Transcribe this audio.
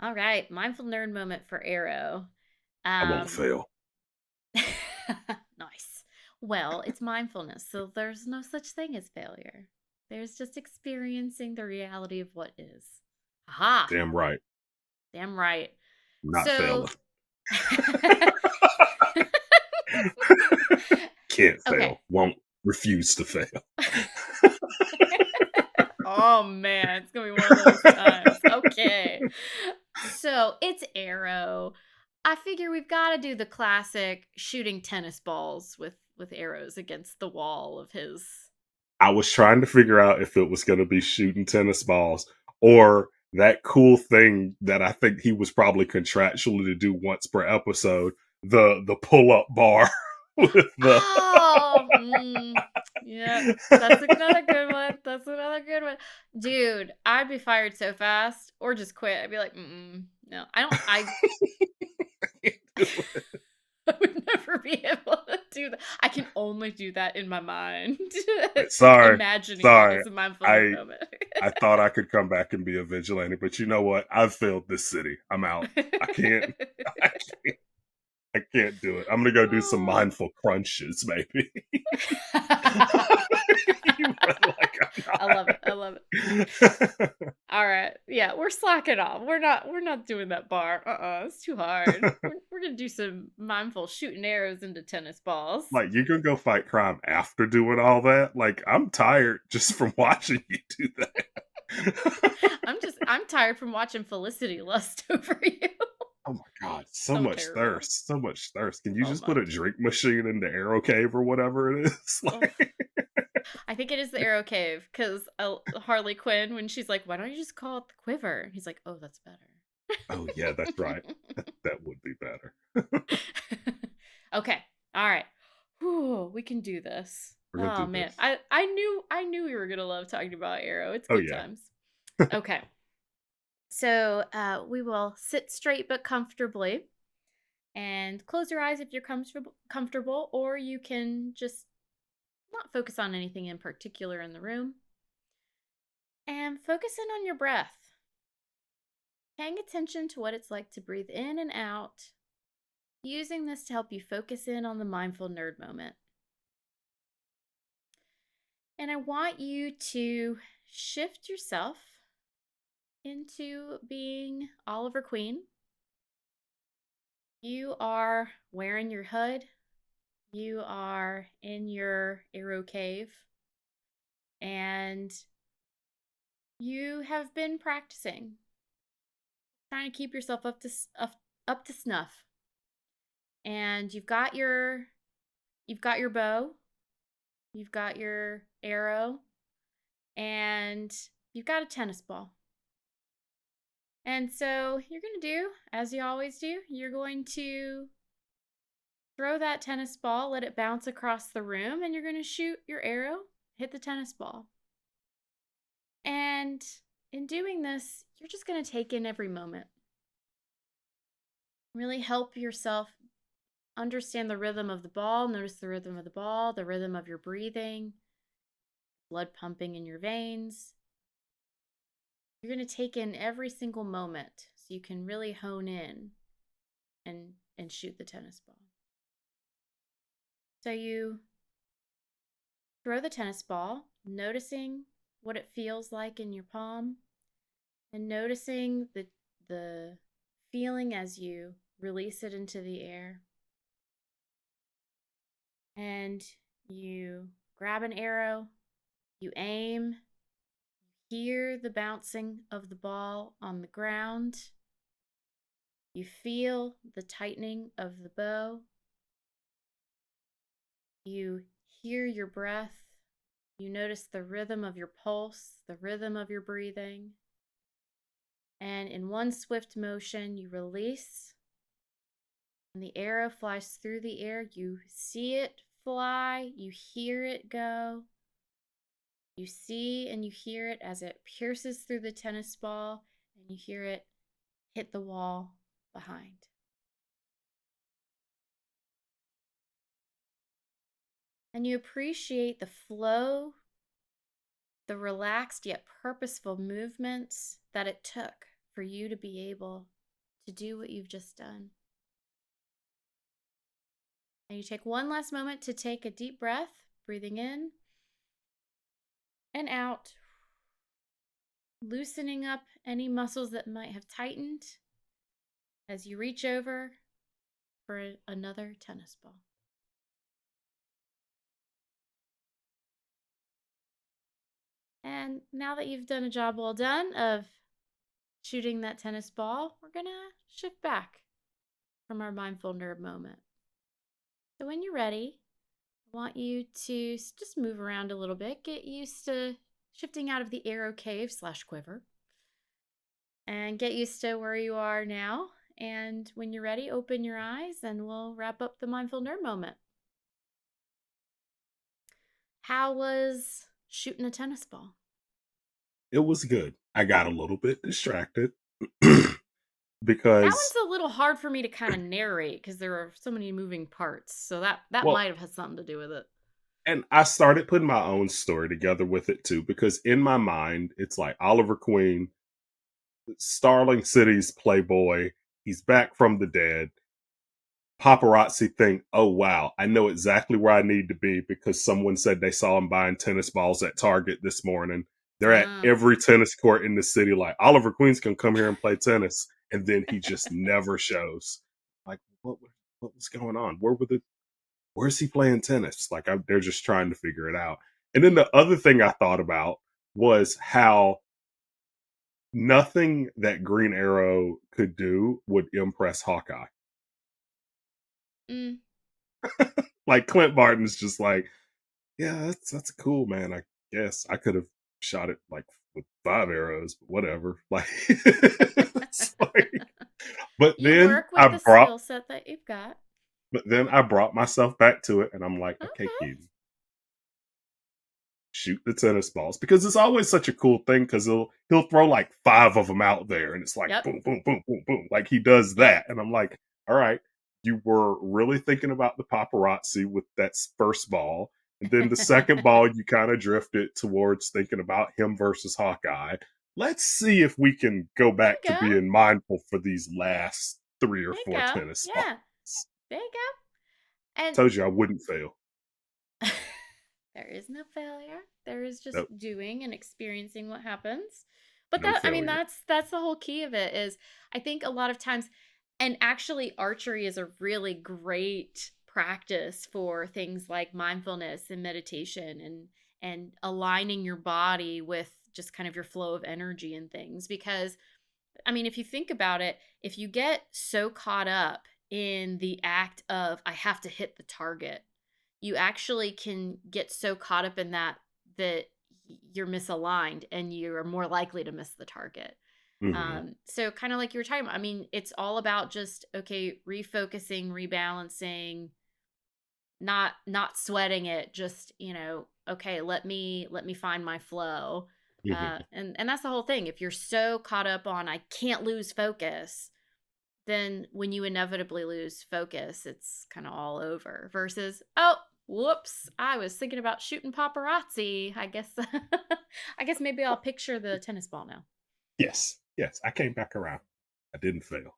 All right, mindful nerd moment for Arrow. I won't Um, fail. nice. Well, it's mindfulness, so there's no such thing as failure. There's just experiencing the reality of what is. Aha! Damn right. Damn right. Not So, failing. Can't okay. fail. Won't refuse to fail. Oh man, it's gonna be one of those times. Okay. So it's Arrow. I figure we've got to do the classic shooting tennis balls with arrows against the wall of his. I was trying to figure out if it was going to be shooting tennis balls or that cool thing that I think he was probably contractually to do once per episode, the pull up bar with the Oh, yeah, that's another good one. That's another good one, dude. I'd be fired so fast, or just quit. I'd be like, no, I don't. I would never be able to do that. I can only do that in my mind. sorry, Imagining it sorry. as a mindful nerd I moment. I thought I could come back and be a vigilante, but you know what? I've failed this city. I'm out. I can't. I can't. I can't do it. I'm gonna go do some Oh. mindful crunches, maybe. You run like I love it. I love it. I'm not. All right. Yeah, we're slacking off. We're not doing that bar. It's too hard. We're gonna do some mindful shooting arrows into tennis balls. Like you can go fight crime after doing all that. Like I'm tired just from watching you do that. I'm tired from watching Felicity lust over you. Oh my god, So terrible. so much thirst. Can you So just put a much. drink machine in the arrow cave or whatever it is? Oh, Like, I think it is the arrow cave because Harley Quinn, when she's like, "Why don't you just call it the quiver?" And he's like, "Oh, that's better." oh yeah, that's right. That would be better. Okay. All right. Whew, we can do this. We're gonna Oh do man. this. I knew we were gonna love talking about Arrow. It's Oh good yeah. times. Okay. So we will sit straight but comfortably and close your eyes if you're comfortable, or you can just not focus on anything in particular in the room and focus in on your breath. Paying attention to what it's like to breathe in and out, using this to help you focus in on the mindful nerd moment. And I want you to shift yourself into being Oliver Queen. You are wearing your hood. You are in your arrow cave. And you have been practicing, trying to keep yourself up to snuff. And you've got your bow, you've got your arrow, and you've got a tennis ball. And so you're going to do, as you always do, you're going to throw that tennis ball, let it bounce across the room, and you're going to shoot your arrow, hit the tennis ball. And in doing this, you're just going to take in every moment. Really help yourself understand the rhythm of the ball, notice the rhythm of the ball, the rhythm of your breathing, blood pumping in your veins. You're going to take in every single moment so you can really hone in and shoot the tennis ball. So you throw the tennis ball, noticing what it feels like in your palm and noticing the feeling as you release it into the air. And you grab an arrow, you aim, hear the bouncing of the ball on the ground. You feel the tightening of the bow. You hear your breath. You notice the rhythm of your pulse, the rhythm of your breathing. And in one swift motion, you release, and the arrow flies through the air. You see it fly, you hear it go. You see and you hear it as it pierces through the tennis ball, and you hear it hit the wall behind. And you appreciate the flow, the relaxed yet purposeful movements that it took for you to be able to do what you've just done. And you take one last moment to take a deep breath, breathing in and out, loosening up any muscles that might have tightened as you reach over for another tennis ball. And now that you've done a job well done of shooting that tennis ball, we're going to shift back from our mindful nerd moment. So when you're ready, I want you to just move around a little bit, get used to shifting out of the arrow cave / quiver, and get used to where you are now. And when you're ready, open your eyes and we'll wrap up the mindful nerd moment. How was shooting a tennis ball? It was good. I got a little bit distracted That because, one's a little hard for me to kind of narrate because there are so many moving parts. So that well, might have had something to do with it. and I started putting my own story together with it too, because in my mind, it's like Oliver Queen, Starling City's playboy. He's back from the dead. Paparazzi think, oh wow, I know exactly where I need to be because someone said they saw him buying tennis balls at Target this morning. They're at Uh. every tennis court in the city, like Oliver Queen's gonna come here and play tennis, and then he just never shows. Like, what was going on? Where's he playing tennis? Like, they're just trying to figure it out. And then the other thing I thought about was how nothing that Green Arrow could do would impress Hawkeye. Mm. Like Clint Barton's just like, yeah, that's cool, man. I guess I could have shot it like with 5 arrows, but whatever. Like, it's like, but You then work with the skill set that you've got. I brought myself back to it, and I'm like, okay, Okay. Keaton, shoot the tennis balls because it's always such a cool thing because he'll throw like 5 of them out there, and it's like Yep. boom, boom, boom, boom, boom, like he does Yep. that, and I'm like, all right, you were really thinking about the paparazzi with that first ball. And then the second ball, you kind of drifted towards thinking about him versus Hawkeye. Let's see if we can go There back you to go. being mindful for these last 3 or There you 4 go. tennis balls. Yeah. There you go. And Told you I wouldn't fail. there is no failure. There is just Nope, doing and experiencing what happens. But no that, I mean, failure. that's the whole key of it is I think a lot of times, and actually archery is a really great practice for things like mindfulness and meditation and aligning your body with just kind of your flow of energy and things because I mean, if you think about it, if you get so caught up in the act of, I have to hit the target, you actually can get so caught up in that you're misaligned and you're more likely to miss the target. Hmm. So kind of like you were talking about, I mean, it's all about just, okay, refocusing, rebalancing, not sweating it, just, okay, let me find my flow. Hmm. And that's the whole thing. If you're so caught up on I can't lose focus, then when you inevitably lose focus, it's kind of all over. Versus, oh, whoops, I was thinking about shooting paparazzi. I guess I guess maybe I'll picture the tennis ball now. Yes, yes, I came back around. I didn't fail.